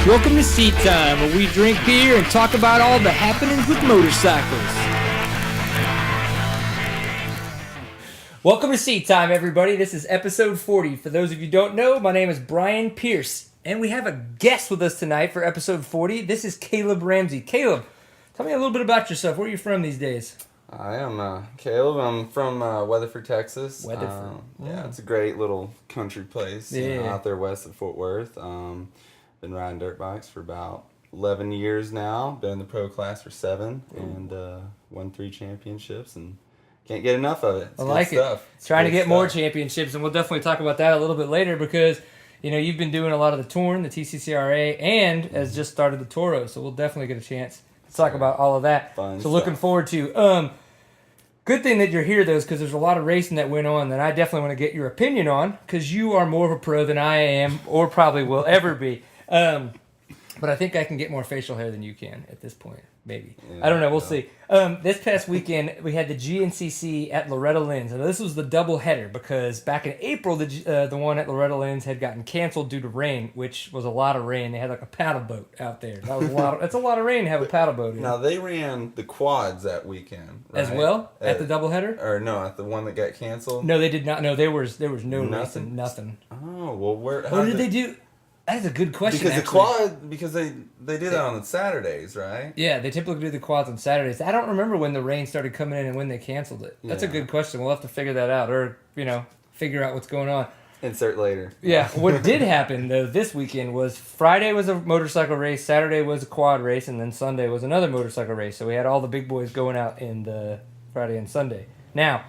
Welcome to Seat Time, where we drink beer and talk about all the happenings with motorcycles. Welcome to Seat Time, everybody. This is episode 40. For those of you who don't know, my name is Brian Pierce, and we have a guest with us tonight for episode 40. This is Caleb Ramsey. Caleb, tell me a little bit about yourself. Where are you from these days? I am Caleb. I'm from Weatherford, Texas. Weatherford. Yeah, it's a great little country place out there west of Fort Worth. Been riding dirt bikes for about 11 years now. Been in the pro class for 7 and won 3 championships and can't get enough of it. It's I like stuff. it. Trying to get more championships, and we'll definitely talk about that a little bit later because you've been doing a lot of the touring, the TCCRA, and has just started the Toro, so we'll definitely get a chance to talk about all of that. Fun so looking forward to. Good thing that you're here, though, because there's a lot of racing that went on that I definitely want to get your opinion on, because you are more of a pro than I am, or probably will ever be. But I think I can get more facial hair than you can at this point. Maybe. Yeah, I don't know. We'll see. This past weekend, we had the GNCC at Loretta Lynn's. And this was the double header because back in April, the one at Loretta Lynn's had gotten canceled due to rain, which was a lot of rain. They had like a paddle boat out there. That was that's a lot of rain to have a paddle boat in. Now, they ran the quads that weekend, right? As well? At the double header? Or no, at the one that got canceled? No, they did not. No, there was no racing. Nothing. Oh, well, what did they do? That's a good question. Because the quad, because they do that on the Saturdays, right? Yeah, they typically do the quads on Saturdays. I don't remember when the rain started coming in and when they canceled it. That's a good question. We'll have to figure that out, or figure out what's going on. Insert later. Yeah, what did happen though this weekend was Friday was a motorcycle race, Saturday was a quad race, and then Sunday was another motorcycle race. So we had all the big boys going out in the Friday and Sunday. Now,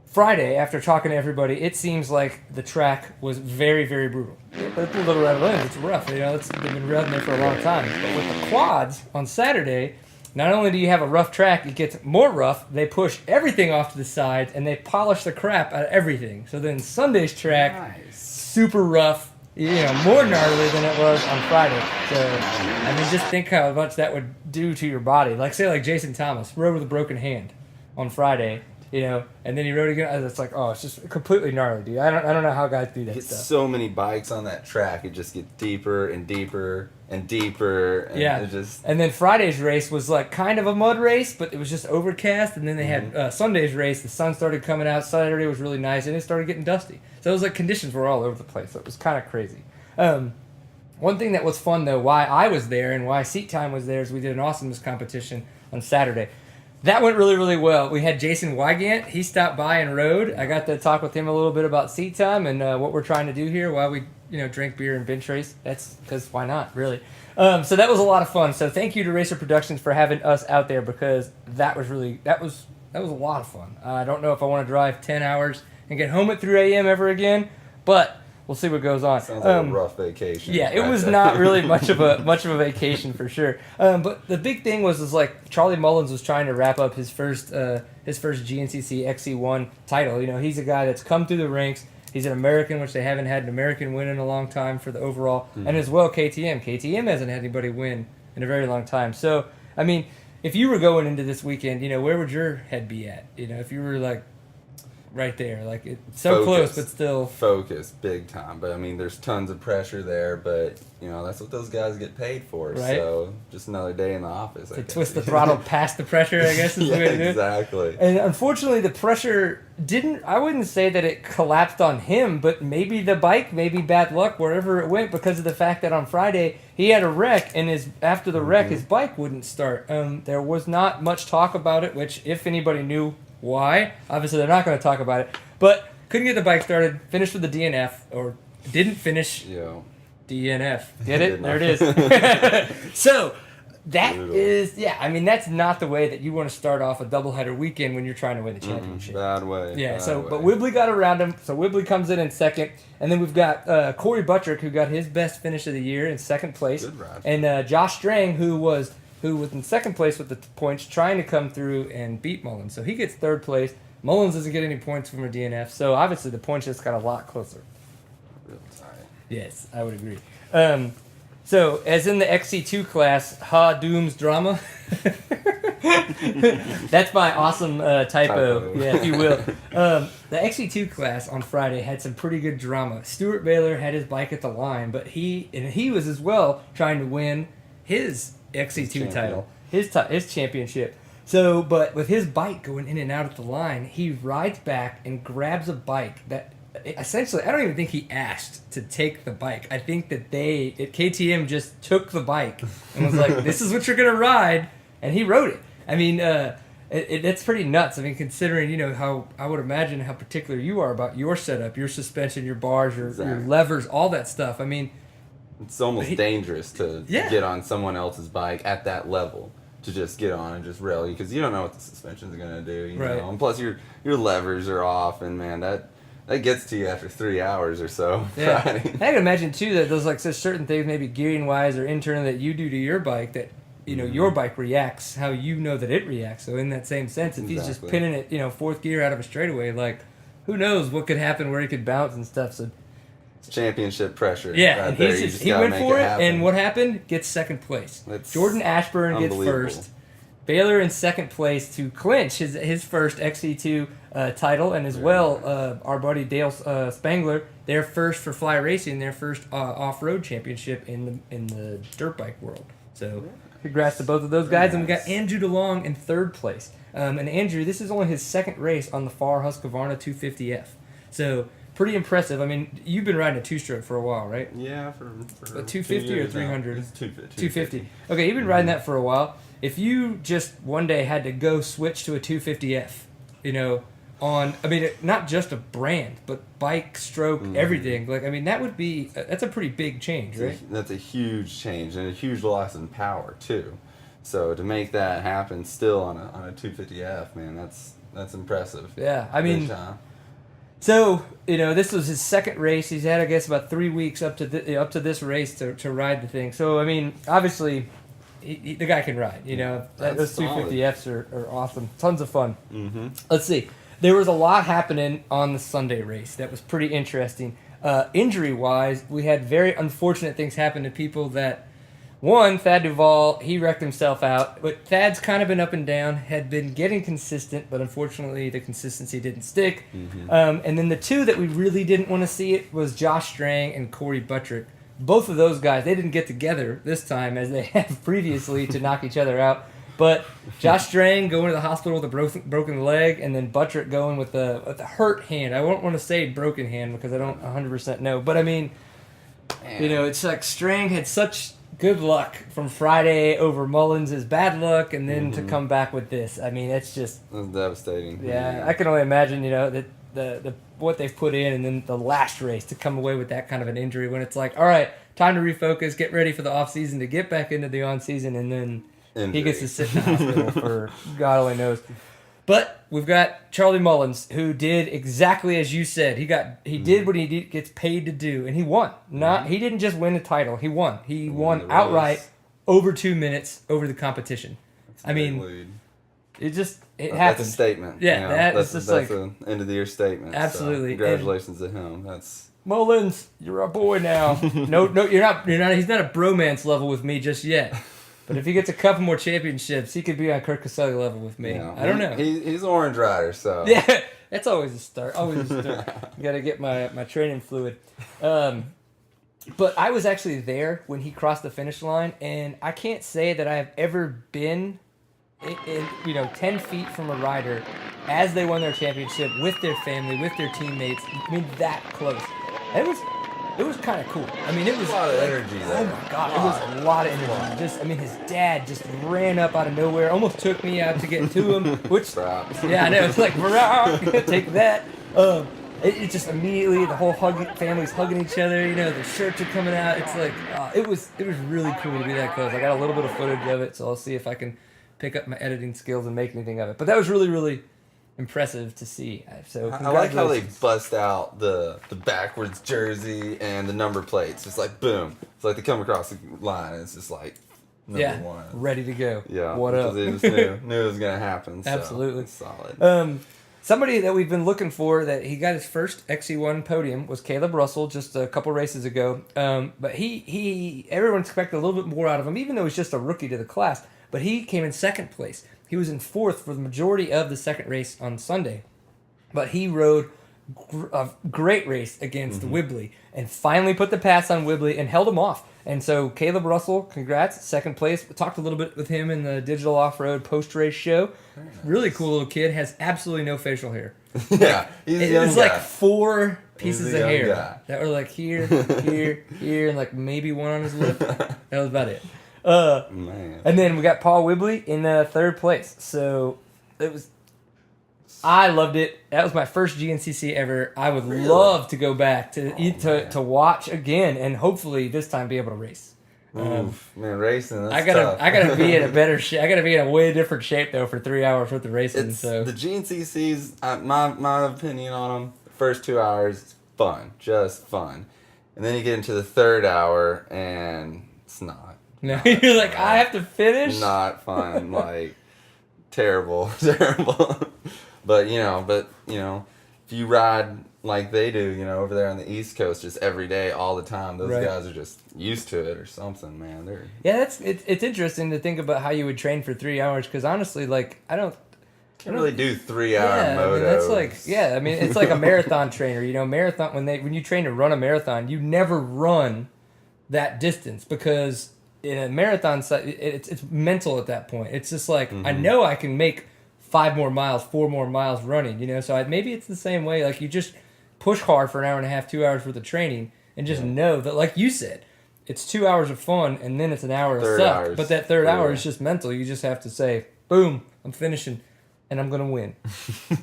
Friday, after talking to everybody, it seems like the track was very, very brutal. But it's a little Loretta Lynn's, it's rough. They've been riding there for a long time. But with the quads on Saturday, not only do you have a rough track, it gets more rough. They push everything off to the sides, and they polish the crap out of everything. So then Sunday's track, super rough, more gnarly than it was on Friday. So, just think how much that would do to your body. Like Jason Thomas, rode with a broken hand on Friday. And then he rode again. It's like, it's just completely gnarly, dude. I don't know how guys do that stuff. So many bikes on that track, it just gets deeper and deeper and deeper. And And then Friday's race was like kind of a mud race, but it was just overcast. And then they had Sunday's race. The sun started coming out. Saturday was really nice, and it started getting dusty. So it was like conditions were all over the place. So it was kind of crazy. One thing that was fun though, why I was there and why Seat Time was there, is we did an awesomeness competition on Saturday. That went really, really well. We had Jason Wygant. He stopped by and rode. I got to talk with him a little bit about Seat Time and what we're trying to do here while we, drink beer and bench race. That's because why not, really? So that was a lot of fun. So thank you to Racer Productions for having us out there because that was a lot of fun. I don't know if I want to drive 10 hours and get home at 3 a.m. ever again, but we'll see what goes on. Sounds like a rough vacation. Yeah, it was not really much of a vacation for sure. But the big thing was like Charlie Mullins was trying to wrap up his first GNCC XC1 title. He's a guy that's come through the ranks. He's an American, which they haven't had an American win in a long time for the overall, and as well KTM. KTM hasn't had anybody win in a very long time. So if you were going into this weekend, where would your head be at? If you were like right there, like it's so close, but still focus big time. But there's tons of pressure there. But that's what those guys get paid for. Right? So just another day in the office. To twist the throttle past the pressure, I guess is the way to do it. Exactly. And unfortunately, the pressure didn't. I wouldn't say that it collapsed on him, but maybe the bike, maybe bad luck wherever it went, because of the fact that on Friday he had a wreck, and after the wreck, his bike wouldn't start. There was not much talk about it, which if anybody knew why, obviously they're not going to talk about it, but couldn't get the bike started, finished with the DNF, or didn't finish. DNF. Get it? There it is. So that is, that's not the way that you want to start off a doubleheader weekend when you're trying to win the championship. Bad way. Yeah, bad so, way. But Whibley got around him, so Whibley comes in second, and then we've got Corey Buttrick, who got his best finish of the year in second place. Good ride. And Josh Strang, who was in second place with the points, trying to come through and beat Mullins. So he gets third place. Mullins doesn't get any points from a DNF, so obviously the points just got a lot closer. Real tight. Yes, I would agree. So, as in the XC2 class, Doom's drama. That's my awesome typo, yeah, if you will. The XC2 class on Friday had some pretty good drama. Stuart Baylor had his bike at the line, but he was as well trying to win his XC2 title, his championship. So, but with his bike going in and out at the line, he rides back and grabs a bike that essentially, I don't even think he asked to take the bike. I think that they at KTM just took the bike and was like, "This is what you're gonna ride," and he rode it. I mean, that's pretty nuts. I mean, considering how I would imagine how particular you are about your setup, your suspension, your bars, your levers, all that stuff. I mean, it's almost dangerous to get on someone else's bike at that level. To just get on and just rail you because you don't know what the suspension's gonna do, you know. And plus your levers are off, and man, that gets to you after 3 hours or so. Yeah, I can imagine too that those like certain things, maybe gearing wise or internally, that you do to your bike that your bike reacts how you know that it reacts. So in that same sense, if he's just pinning it, fourth gear out of a straightaway, like who knows what could happen where he could bounce and stuff. So it's championship pressure. Yeah, right and there. he went for it, and what happened? Gets second place. Jordan Ashburn gets first. Baylor in second place to clinch his first XC2 title, and as well, our buddy Dale Spangler, their first for Fly Racing, their first off-road championship in the dirt bike world. So, congrats to both of those guys. And we got Andrew DeLong in third place. And Andrew, this is only his second race on the Far Husqvarna 250F. So, pretty impressive. I mean, you've been riding a two-stroke for a while, right? Yeah, for a 250 or 300? It's 250. 250. Okay, you've been riding that for a while. If you just one day had to go switch to a 250F, not just a brand, but bike, stroke, everything. Like, I mean, that's a pretty big change, right? That's a huge change and a huge loss in power too. So to make that happen still on a 250F, man, that's impressive. Yeah, I mean. So, this was his second race. He's had, I guess, about 3 weeks up to this race to ride the thing. So, I mean, obviously, the guy can ride. Those 250Fs are awesome. Tons of fun. Mm-hmm. Let's see. There was a lot happening on the Sunday race that was pretty interesting. Injury-wise, we had very unfortunate things happen to people that... One, Thad Duvall, he wrecked himself out, but Thad's kind of been up and down, had been getting consistent, but unfortunately the consistency didn't stick. Mm-hmm. And then the two that we really didn't want to see it was Josh Strang and Corey Buttrick. Both of those guys, they didn't get together this time as they have previously to knock each other out. But Josh Strang going to the hospital with a broken leg, and then Buttrick going with a hurt hand. I won't want to say broken hand because I don't 100% know. But I mean, it's like Strang had such good luck from Friday over Mullins' bad luck, and then to come back with this. I mean, it's just... It was devastating. Yeah, I can only imagine, that the what they've put in, and then the last race to come away with that kind of an injury when it's like, all right, time to refocus, get ready for the off-season to get back into the on-season, and then he gets to sit in the hospital for God only knows. But we've got Charlie Mullins, who did exactly as you said. He did what he gets paid to do, and he won. He didn't just win a title; he won. He won outright over 2 minutes over the competition. I mean, lead. It happened. That's a statement. Yeah, that's an end of the year statement. Absolutely. So congratulations to him. That's Mullins, you're our boy now. No, you're not. He's not a bromance level with me just yet. But if he gets a couple more championships, he could be on Kirk Caselli level with me. Yeah, I don't know. He's an orange rider, so... Yeah, that's always a start. Always a start. Got to get my training fluid. But I was actually there when he crossed the finish line, and I can't say that I have ever been, 10 feet from a rider as they won their championship with their family, with their teammates. I mean, that close. It was kind of cool. I mean, it was a lot of energy there. Oh my God, it was a lot of energy. His dad just ran up out of nowhere, almost took me out to get to him. Which, yeah, I know. It's like, take that. It just immediately the whole family's hugging each other. The shirts are coming out. It's like it was really cool to be that close. I got a little bit of footage of it, so I'll see if I can pick up my editing skills and make anything of it. But that was really, really impressive to see. So I like how they bust out the backwards jersey and the number plates. It's like boom. It's like they come across the line and it's just like number one. Ready to go. Yeah. What up? They just knew it was gonna happen. Absolutely. So solid. Somebody that we've been looking for that he got his first XC1 podium was Caleb Russell just a couple races ago. But he everyone expected a little bit more out of him, even though he's just a rookie to the class. But he came in second place. He was in fourth for the majority of the second race on Sunday, but he rode a great race against Whibley and finally put the pass on Whibley and held him off. And so Caleb Russell, congrats, second place. We talked a little bit with him in the Digital Off-Road post-race show. Nice. Really cool little kid, has absolutely no facial hair. Yeah, he's a young It's guy. like 4 pieces of hair guy. that were like here, here, and like maybe one on his lip. That was about it. Man. And then we got Paul Whibley in third place. So it was... I loved it. That was my first GNCC ever. I would love to go back to watch again and hopefully this time be able to race. Man, racing. That's I gotta tough. I gotta be in a better shape. I gotta be in a way different shape though for 3 hours worth of racing. So the GNCCs, my opinion on them, the first 2 hours, fun, just fun, and then you get into the third hour and it's not. No, you're like I have to finish. Not fun, like terrible. But you know, if you ride like they do, over there on the East Coast, just every day, all the time, those guys are just used to it or something, man. It's interesting to think about how you would train for 3 hours because honestly, like I don't really do 3 hour motos. I mean, that's like it's like a marathon trainer. Marathon when you train to run a marathon, you never run that distance because in a marathon, it's mental at that point. It's just like I know I can make 5 more miles, 4 more miles running, so maybe it's the same way. Like you just push hard for an hour and a half, 2 hours worth of training and just know that, like you said, it's 2 hours of fun and then it's an hour of suck. But that third hour is just mental. You just have to say, boom, I'm finishing and I'm going to win.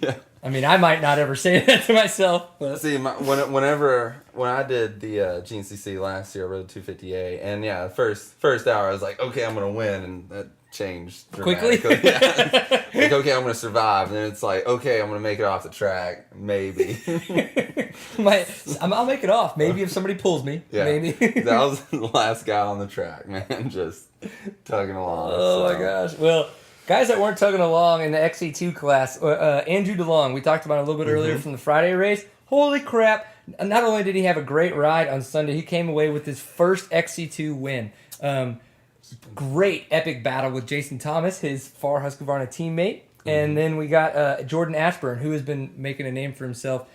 Yeah. I mean, I might not ever say that to myself. But. See, when I did the GNCC last year, I rode the 250A, and the first hour I was like, okay, I'm going to win, and that changed quickly. Yeah. Like, okay, I'm going to survive, and then it's like, okay, I'm going to make it off the track, maybe. I'll make it off, maybe if somebody pulls me, maybe. That was the last guy on the track, man, just tugging along. Oh my gosh, well... Guys that weren't tugging along in the XC2 class, Andrew DeLong, we talked about it a little bit earlier from the Friday race. Holy crap. Not only did he have a great ride on Sunday, he came away with his first XC2 win. Great epic battle with Jason Thomas, his Far Husqvarna teammate. And then we got Jordan Ashburn, who has been making a name for himself,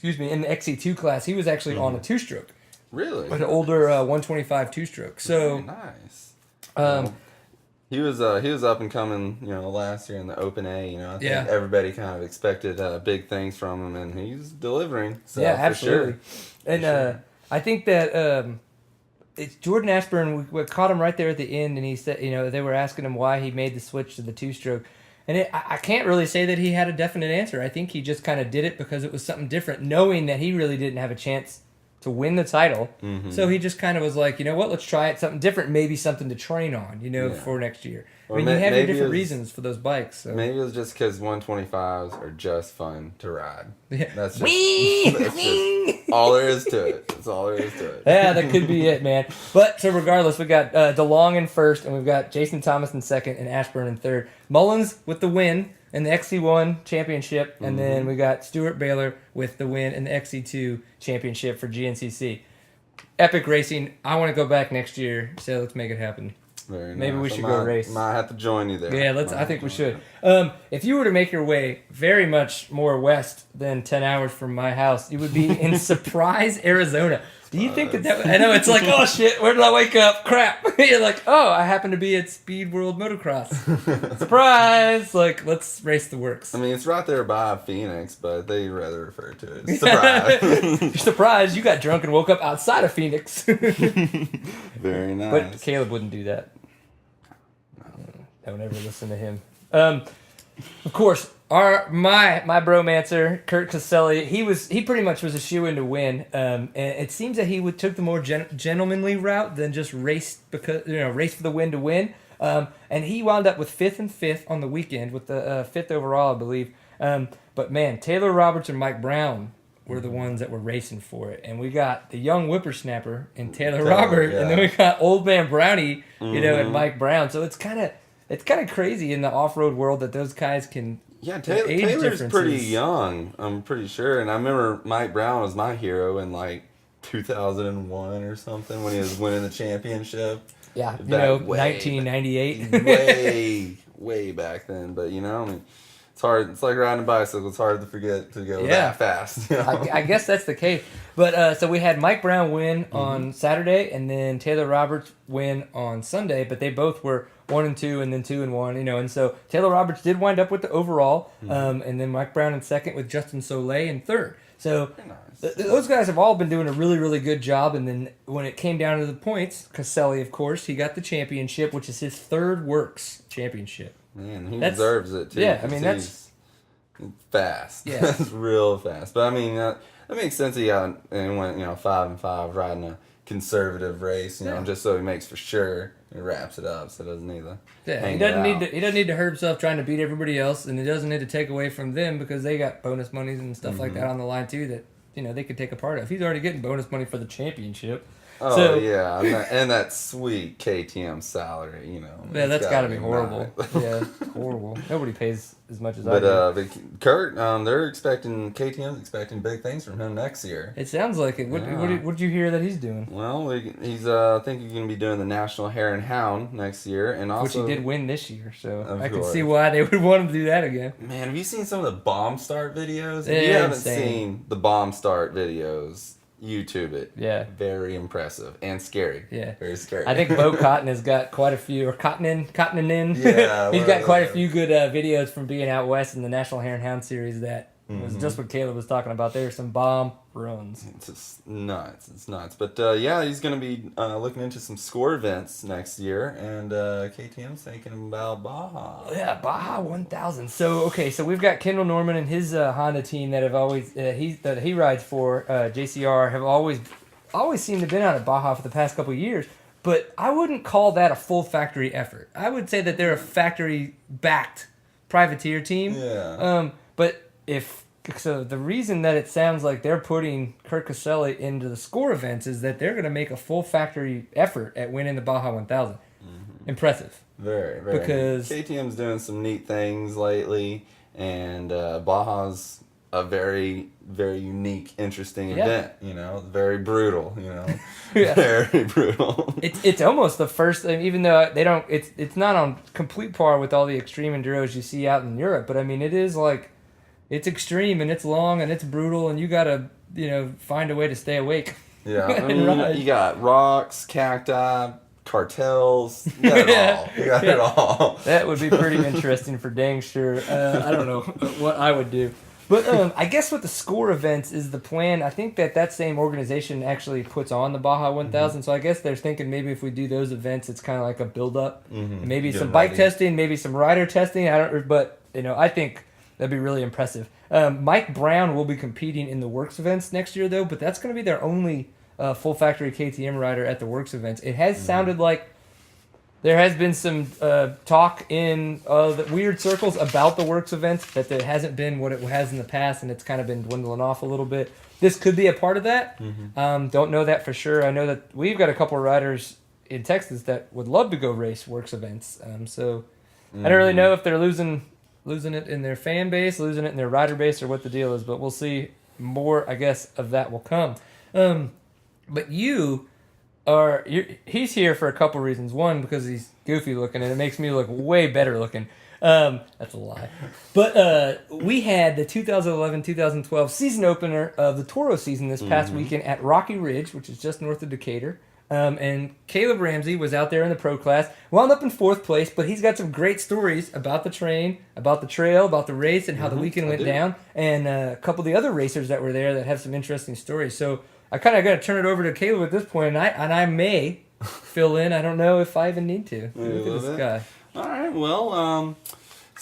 in the XC2 class. He was actually on a two-stroke. Really? An older 125 two-stroke. So nice. He was up and coming, last year in the Open A. I think everybody kind of expected big things from him, and he's delivering. So, yeah, absolutely. For sure. And I think that it's Jordan Ashburn. We caught him right there at the end, and he said, they were asking him why he made the switch to the two-stroke, and I can't really say that he had a definite answer. I think he just kind of did it because it was something different, knowing that he really didn't have a chance to win the title. So he just kind of was like, let's try it, something different, maybe something to train on, for next year. Or you have your different reasons for those bikes. So. Maybe it was just because 125s are just fun to ride. Yeah. That's just all there is to it. That's all there is to it. Yeah, that could be it, man. But so regardless, we got DeLong in first, and we've got Jason Thomas in second, and Ashburn in third. Mullins with the win in the XC1 championship, and then we got Stuart Baylor with the win in the XC2 championship for GNCC. Epic racing. I want to go back next year, so let's make it happen. Very nice. Maybe we should go race. Might have to join you there. Yeah, I think we should. If you were to make your way very much more west than 10 hours from my house, you would be in Surprise, Arizona. Do you think that I know it's like, oh shit, where did I wake up? Crap. You're like, oh, I happen to be at Speed World Motocross. Surprise! Like, let's race the works. I mean, it's right there by Phoenix, but they rather refer to it as Surprise. You're surprised you got drunk and woke up outside of Phoenix. Very nice. But Caleb wouldn't do that. Don't ever listen to him. Of course, my bromancer, Kurt Caselli, he pretty much was a shoo-in to win. And it seems that he took the more gentlemanly route than just race race for the win to win. And he wound up with fifth on the weekend with the fifth overall, I believe. But man, Taylor Roberts and Mike Brown were the ones that were racing for it. And we got the young whippersnapper in Taylor Robert, and then we got old man Brownie, and Mike Brown. So it's kind of crazy in the off-road world that those guys can. Yeah, Taylor's pretty young, I'm pretty sure. And I remember Mike Brown was my hero in like 2001 or something when he was winning the championship. Yeah, 1998. way back then. But I mean, it's hard. It's like riding a bicycle. It's hard to forget to go that fast. I guess that's the case. But so we had Mike Brown win on Saturday, and then Taylor Roberts win on Sunday. But they both were 1-2, and then 2-1. And so Taylor Roberts did wind up with the overall, and then Mike Brown in second with Justin Soleil in third. So those guys have all been doing a really, really good job. And then when it came down to the points, Caselli, of course, he got the championship, which is his third Works championship. Man, he deserves it too. Yeah, I mean that's fast. Yeah, that's real fast. But I mean that makes sense. He went 5-5 riding a conservative race. Just so he makes for sure he wraps it up, so it doesn't need to. Yeah, he doesn't need to hurt himself trying to beat everybody else, and he doesn't need to take away from them because they got bonus monies and stuff like that on the line too that they could take a part of. He's already getting bonus money for the championship. Oh, yeah, and that sweet KTM salary, Yeah, that's got to be horrible. Yeah, horrible. Nobody pays as much as I do. But Kurt, they're KTM's expecting big things from him next year. It sounds like it. What did you hear that he's doing? Well, he's I think he's going to be doing the National Hare and Hound next year, and also which he did win this year, so I can see why they would want him to do that again. Man, have you seen some of the bomb start videos? If you haven't seen the bomb start videos, YouTube it. Yeah. Very impressive and scary. Yeah. Very scary. I think Bo Cotton has got quite a few, or Cottonin. Yeah. He's got quite a few good videos from being out west in the National Hare and Hound series that was just what Caleb was talking about. There are some bomb runs. It's just nuts. It's nuts. But he's going to be looking into some score events next year, and KTM's thinking about Baja. Yeah, Baja 1000. So we've got Kendall Norman and his Honda team that have always that he rides for JCR have always seemed to have been out at Baja for the past couple of years. But I wouldn't call that a full factory effort. I would say that they're a factory backed privateer team. Yeah. So the reason that it sounds like they're putting Kurt Caselli into the score events is that they're going to make a full factory effort at winning the Baja 1000. Impressive. Very, very. Because KTM's doing some neat things lately, and Baja's a very, very unique, interesting event. Very brutal. Very brutal. It's almost the first, even though they don't. It's not on complete par with all the extreme enduros you see out in Europe, but I mean it is like. It's extreme and it's long and it's brutal and you gotta, find a way to stay awake. Yeah, I mean, you got rocks, cacti, cartels, you got it all. You got it all. That would be pretty interesting for dang sure. I don't know what I would do. But I guess with the score events is the plan. I think that same organization actually puts on the Baja 1000. So I guess they're thinking maybe if we do those events, it's kind of like a build-up. Maybe some bike testing, maybe some rider testing. I think that'd be really impressive. Mike Brown will be competing in the Works events next year, though, but that's going to be their only full factory KTM rider at the Works events. It has sounded like there has been some talk in the weird circles about the Works events, that there hasn't been what it has in the past, and it's kind of been dwindling off a little bit. This could be a part of that. Don't know that for sure. I know that we've got a couple of riders in Texas that would love to go race Works events. I don't really know if they're losing it in their fan base, losing it in their rider base, or what the deal is, but we'll see. More, I guess, of that will come. But he's here for a couple reasons. One, because he's goofy looking, and it makes me look way better looking. That's a lie. But we had the 2011-2012 season opener of the Toro season this past weekend at Rocky Ridge, which is just north of Decatur. And Caleb Ramsey was out there in the pro class, wound up in 4th place, but he's got some great stories about the train, about the trail, about the race, and how the weekend went down, and a couple of the other racers that were there that have some interesting stories. So I kind of got to turn it over to Caleb at this point, and I may fill in. I don't know if I even need to. Look at this guy. All right, well,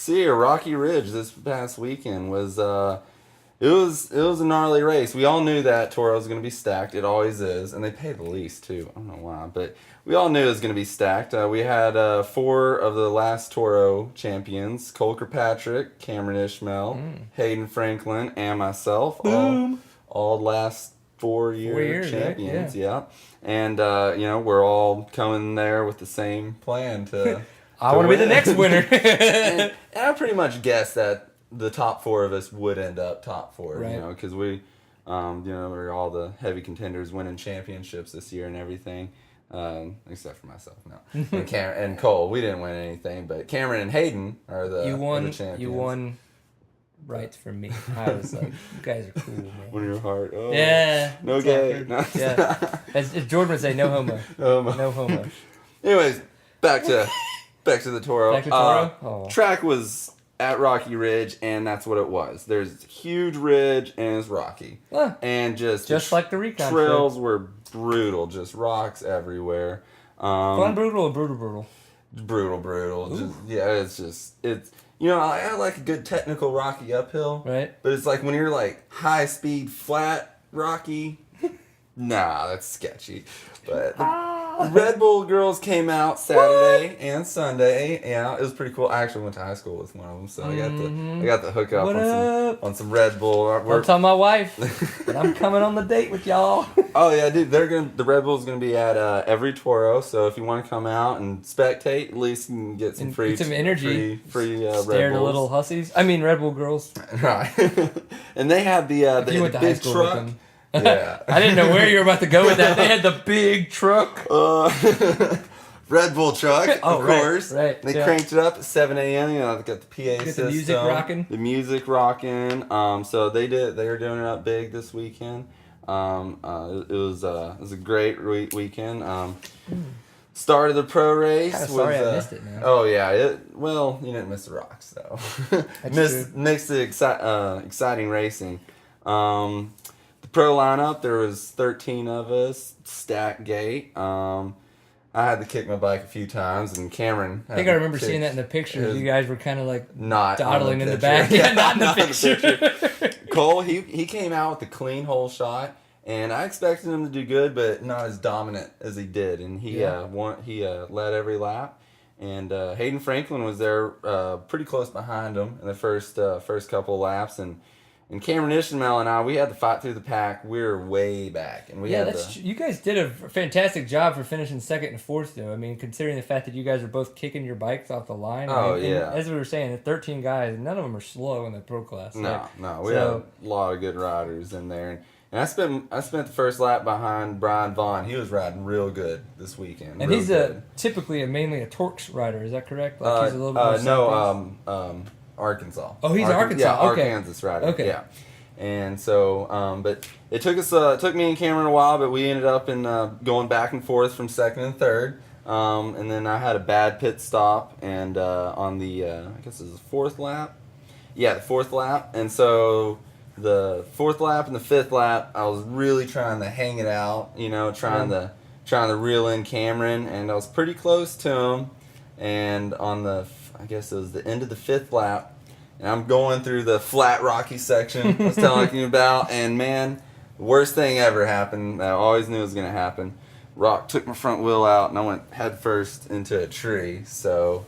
Rocky Ridge this past weekend was... It was a gnarly race. We all knew that Toro was going to be stacked. It always is. And they pay the least, too. I don't know why. But we all knew it was going to be stacked. We had 4 of the last Toro champions. Cole Kirkpatrick, Cameron Ishmael, Hayden Franklin, and myself. Boom. All last 4-year champions. Right? Yeah. And, we're all coming there with the same plan to I want to be the next winner. and I pretty much guessed that the top 4 of us would end up top 4, right. Because we, we're all the heavy contenders winning championships this year and everything. Except for myself, no. And Cole, we didn't win anything, but Cameron and Hayden are the champions. You won rights from me. I was like, you guys are cool, man. Won your heart. Oh, yeah. No gay. No. Yeah. As Jordan would say, no homo. No homo. Anyways, back to the Toro. Back to Toro? Track was at Rocky Ridge, and that's what it was. There's a huge ridge, and it's rocky. And just like the recon trails were brutal, just rocks everywhere. Fun, brutal, or brutal? Brutal. It's I like a good technical rocky uphill. Right. But it's like when you're like high speed, flat, rocky, nah, that's sketchy. But the Red Bull girls came out Saturday and Sunday. Yeah, it was pretty cool. I actually went to high school with one of them, so I got the hook up on some Red Bull. I'll tell my wife that I'm coming on the date with y'all. Oh yeah, dude, the Red Bull's gonna be at every Toro. So if you want to come out and spectate, at least you can get some free energy, free Stare Red Bulls. at little hussies. I mean Red Bull girls. Right. And they had the big truck. Yeah. I didn't know where you were about to go with that. They had the big truck. Red Bull truck, of course. Right. They cranked it up at 7 a.m. They got the PA system. The music rocking. So they were doing it up big this weekend. It was a great weekend. Start of the pro race was. Sorry, I missed it, man. Oh yeah, you didn't miss the rocks though. Missed the exciting racing. The pro lineup, there was 13 of us, stack gate. I had to kick my bike a few times, and Cameron. I think I remember seeing that in the pictures. You guys were kind of like not dawdling in the back. Yeah, not in the picture. Cole, he came out with a clean hole shot, and I expected him to do good, but not as dominant as he did. And he led every lap. And Hayden Franklin was there, pretty close behind him in the first couple of laps, and Cameron Ishmael and I, we had to fight through the pack. We were way back, and you guys did a fantastic job for finishing second and fourth, though. I mean, considering the fact that you guys are both kicking your bikes off the line. As we were saying, the 13 guys, none of them are slow in the pro class. No, we had a lot of good riders in there, and I spent the first lap behind Brian Vaughn. He was riding real good this weekend, and he's typically mainly a Torx rider. Is that correct? Like he's a little bit Arkansas. Oh, he's Arkansas. Yeah, okay. Arkansas rider. Okay. Yeah. And so, but it took me and Cameron a while, but we ended up in going back and forth from second and third. And then I had a bad pit stop, and on the I guess it was the fourth lap. Yeah, the fourth lap. And so the fourth lap and the fifth lap, I was really trying to hang it out, trying to reel in Cameron, and I was pretty close to him. And on I guess it was the end of the fifth lap, and I'm going through the flat rocky section I was telling you about, and man, the worst thing ever happened that I always knew was going to happen. Rock took my front wheel out, and I went head first into a tree, so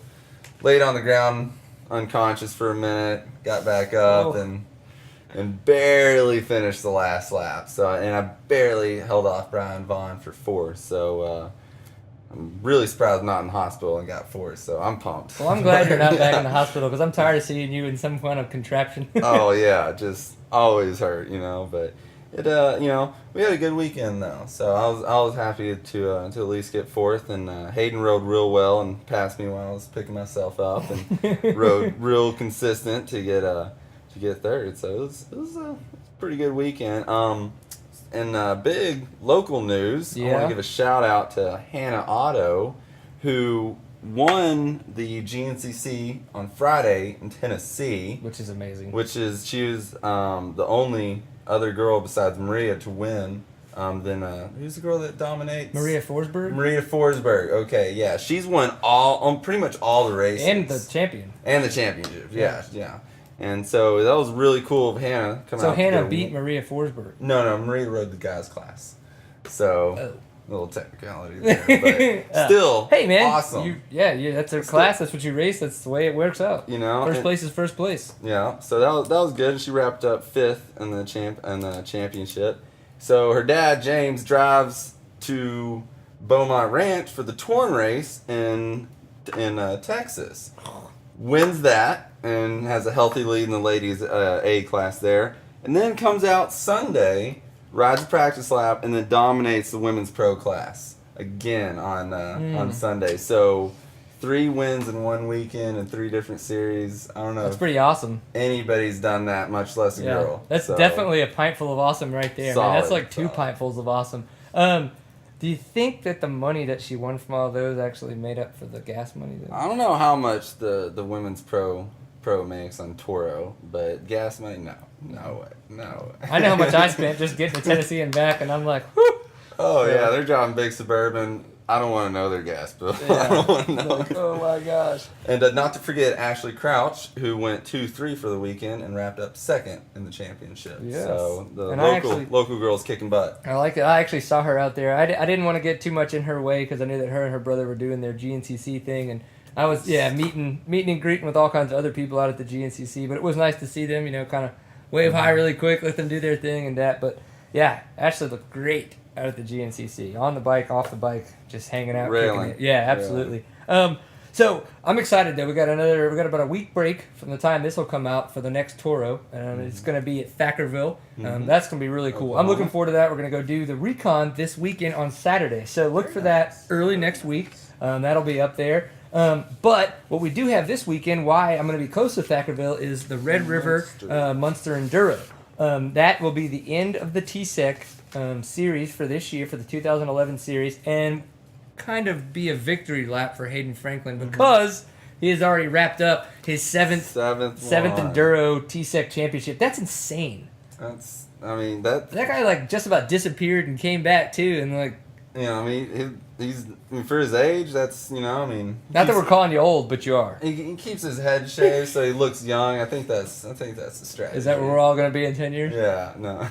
laid on the ground unconscious for a minute, got back up, and barely finished the last lap. So, and I barely held off Brian Vaughn for fourth, so I'm really surprised I'm not in the hospital and got fourth, so I'm pumped. Well, I'm glad you're not back in the hospital, because I'm tired of seeing you in some kind of contraption. Oh yeah, just always hurt, but it we had a good weekend though, so I was happy to at least get fourth, and Hayden rode real well and passed me while I was picking myself up, and rode real consistent to get third, so it was a pretty good weekend. In big local news, I want to give a shout out to Hannah Otto, who won the GNCC on Friday in Tennessee, which is amazing. She was the only other girl besides Maria to win. Then who's the girl that dominates? Maria Forsberg. Maria Forsberg. Okay, yeah, she's won pretty much all the races and the champion and the championship. Yeah. And so that was really cool of Hannah coming out. So Hannah beat Maria Forsberg. No, Maria rode the guys' class. So a little technicality there, but still, hey man, awesome. That's her class. That's what you race. That's the way it works out. First place is first place. Yeah, so that was good. And she wrapped up fifth in the championship. So her dad James drives to Beaumont Ranch for the Torn race in Texas. Wins that and has a healthy lead in the ladies' A class there, and then comes out Sunday, rides a practice lap, and then dominates the women's pro class again on Sunday. So 3 wins in one weekend and 3 different series. I don't know. That's pretty awesome. Anybody's done that, much less a girl. That's definitely a pintful of awesome right there, man. That's like 2 pintfuls of awesome. Do you think that the money that she won from all those actually made up for the gas money? I don't know how much the women's pro makes on Toro, but gas money, no way. I know how much I spent just getting to Tennessee and back, and I'm like, whoo! Oh yeah, they're driving big Suburban. I don't want to know their gas bill. Yeah. I don't want to know. Like, oh my gosh. And not to forget Ashley Crouch, who went 2-3 for the weekend and wrapped up second in the championship. Yes. So the And local girls kicking butt. I like it. I actually saw her out there. I didn't want to get too much in her way because I knew that her and her brother were doing their GNCC thing, and I was meeting and greeting with all kinds of other people out at the GNCC. But it was nice to see them, kind of wave hi really quick, let them do their thing and that. But yeah, Ashley looked great out at the GNCC, on the bike, off the bike, just hanging out, Railing. kicking it. Yeah, absolutely. So I'm excited that we got about a week break from the time this will come out for the next Toro. It's going to be at Thackerville. That's going to be really cool. I'm looking forward to that. We're going to go do the recon this weekend on Saturday. So look for that early next week. That'll be up there. But what we do have this weekend, why I'm going to be close to Thackerville, is the Red River Munster Enduro. That will be the end of the TSEC series for this year, for the 2011 series, and kind of be a victory lap for Hayden Franklin because he has already wrapped up his seventh Enduro TSEC championship. That's insane. That guy like just about disappeared and came back too, and he's for his age. That's not that we're calling you old, but you are. He keeps his head shaved so he looks young. I think that's the strategy. Is that where we're all going to be in 10 years? Yeah, no,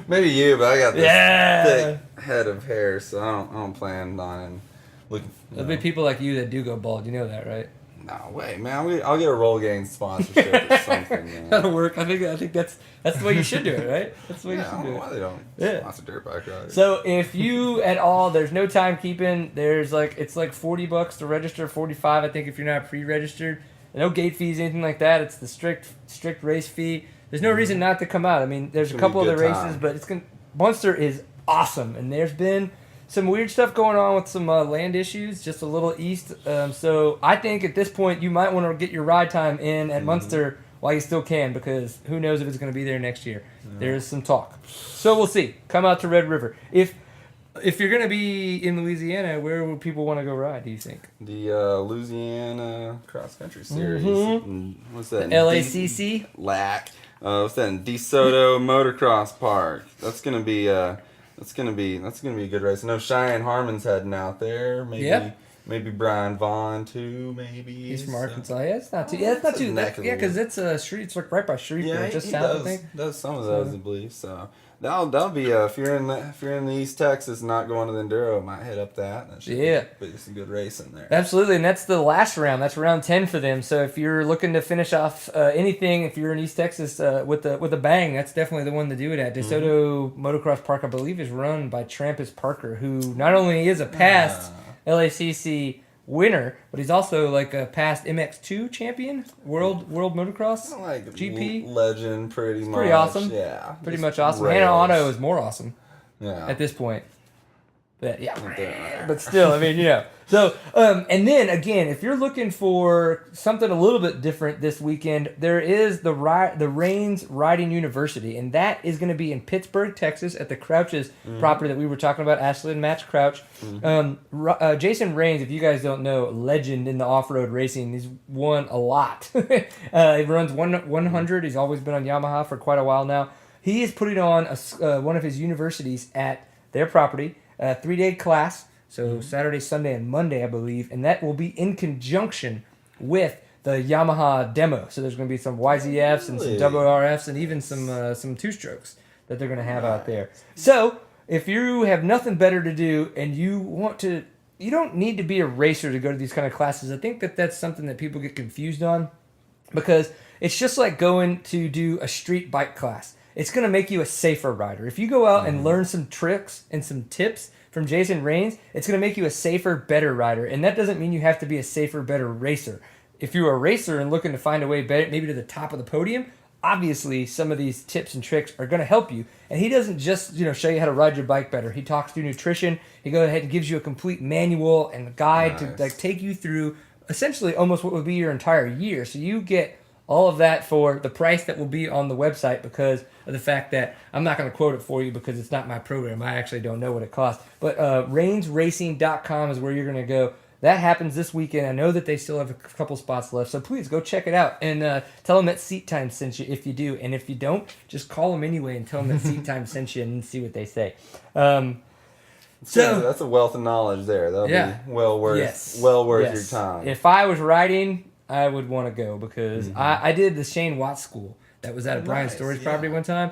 maybe you, but I got this thick head of hair, so I don't plan on looking. There'll be people like you that do go bald. You know that, right? No way, man. I'll get a Roll Gains sponsorship or something. Man. That'll work. I think that's the way you should do it, right? That's the way you should do it. Why they don't sponsor dirt bike riders. So if you at all, there's no timekeeping. There's it's like $40 to register, $45 I think if you're not pre-registered. No gate fees, anything like that. It's the strict race fee. There's no reason not to come out. There's a couple of the races, but Munster is awesome, and there's been some weird stuff going on with some land issues just a little east. So I think at this point you might want to get your ride time in at Munster while you still can, because who knows if it's going to be there next year. There's some talk. So we'll see. Come out to Red River. If you're going to be in Louisiana, where would people want to go ride, do you think? The Louisiana Cross Country Series. What's that? LACC? LAC. What's that? In DeSoto Motocross Park. That's gonna be a good race. I know Cheyenne Harmon's heading out there. Maybe Brian Vaughn too. Maybe he's from Arkansas. Yeah, it's not too. Yeah, it's not too. Because it's a street. It's like right by Shreveport, just south. I think does some of those, I believe. So that'll be if you're in the East Texas, not going to the Enduro, might hit up that. That should be some good racing there. Absolutely, and that's the last round. That's round 10 for them. So if you're looking to finish off anything, if you're in East Texas with a bang, that's definitely the one to do it at. DeSoto Motocross Park, I believe, is run by Trampus Parker, who not only is a past LACC winner, but he's also like a past MX2 champion, world motocross, GP legend, pretty much. Pretty awesome. Yeah, pretty much awesome. Hannah Auto is more awesome. Yeah. At this point. But but still, So, and then again, if you're looking for something a little bit different this weekend, there is the Reigns Riding University, and that is going to be in Pittsburgh, Texas, at the Crouch's property that we were talking about, Ashley and Matt's Crouch. Jason Reigns, if you guys don't know, legend in the off-road racing. He's won a lot. He runs 100. He's always been on Yamaha for quite a while now. He is putting on one of his universities at their property, a 3-day class. So Saturday, Sunday, and Monday, I believe, and that will be in conjunction with the Yamaha demo. So there's going to be some YZFs and some WRFs and even some two-strokes that they're going to have out there. So if you have nothing better to do and you don't need to be a racer to go to these kind of classes. I think that's something that people get confused on, because it's just like going to do a street bike class. It's going to make you a safer rider. If you go out and learn some tricks and some tips from Jason Reigns, it's going to make you a safer, better rider. And that doesn't mean you have to be a safer, better racer. If you're a racer and looking to find a way maybe to the top of the podium, obviously some of these tips and tricks are going to help you. And he doesn't just, show you how to ride your bike better. He talks through nutrition. He goes ahead and gives you a complete manual and a guide to like take you through essentially almost what would be your entire year. So you get all of that for the price that will be on the website because of the fact that I'm not going to quote it for you because it's not my program. I actually don't know what it costs. But RainsRacing.com is where you're going to go. That happens this weekend. I know that they still have a couple spots left, so please go check it out and tell them that Seat Time sent you if you do. And if you don't, just call them anyway and tell them that Seat Time sent you and see what they say. So that's a wealth of knowledge there. That'll be well worth your time. If I was riding, I would want to go because I did the Shane Watts school that was at a Brian Story's property one time.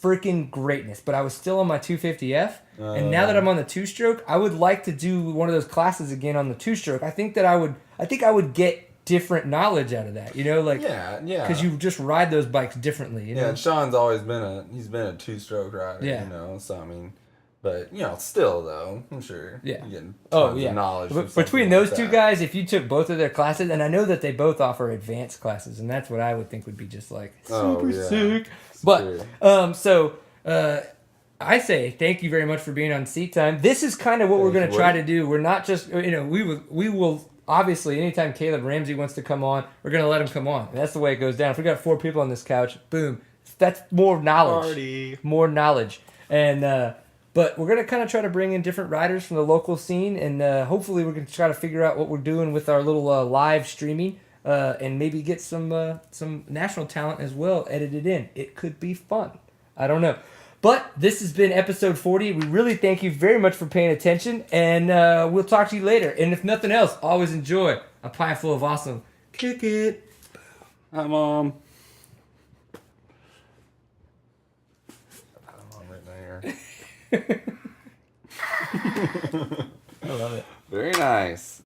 Freaking greatness. But I was still on my 250F. And now that I'm on the 2-stroke, I would like to do one of those classes again on the 2-stroke. I think I would get different knowledge out of that. Because you just ride those bikes differently. And Sean's always been a 2-stroke rider. Yeah. So I mean, but still though, I'm sure. Yeah. You're getting tons of knowledge. Between those two guys, if you took both of their classes, and I know that they both offer advanced classes, and that's what I would think would be just like super sick. But I say thank you very much for being on Seat Time. This is kind of what we're going to try to do. We're not just we will obviously anytime Caleb Ramsey wants to come on, we're going to let him come on. And that's the way it goes down. If we got 4 people on this couch, boom, that's more knowledge. Party. More knowledge. And but we're going to kind of try to bring in different riders from the local scene, and hopefully we're going to try to figure out what we're doing with our little live streaming, and maybe get some national talent as well edited in. It could be fun. I don't know. But this has been episode 40. We really thank you very much for paying attention, and we'll talk to you later. And if nothing else, always enjoy a pie full of awesome. Kick it. Hi, Mom. Right there. I love it. Very nice.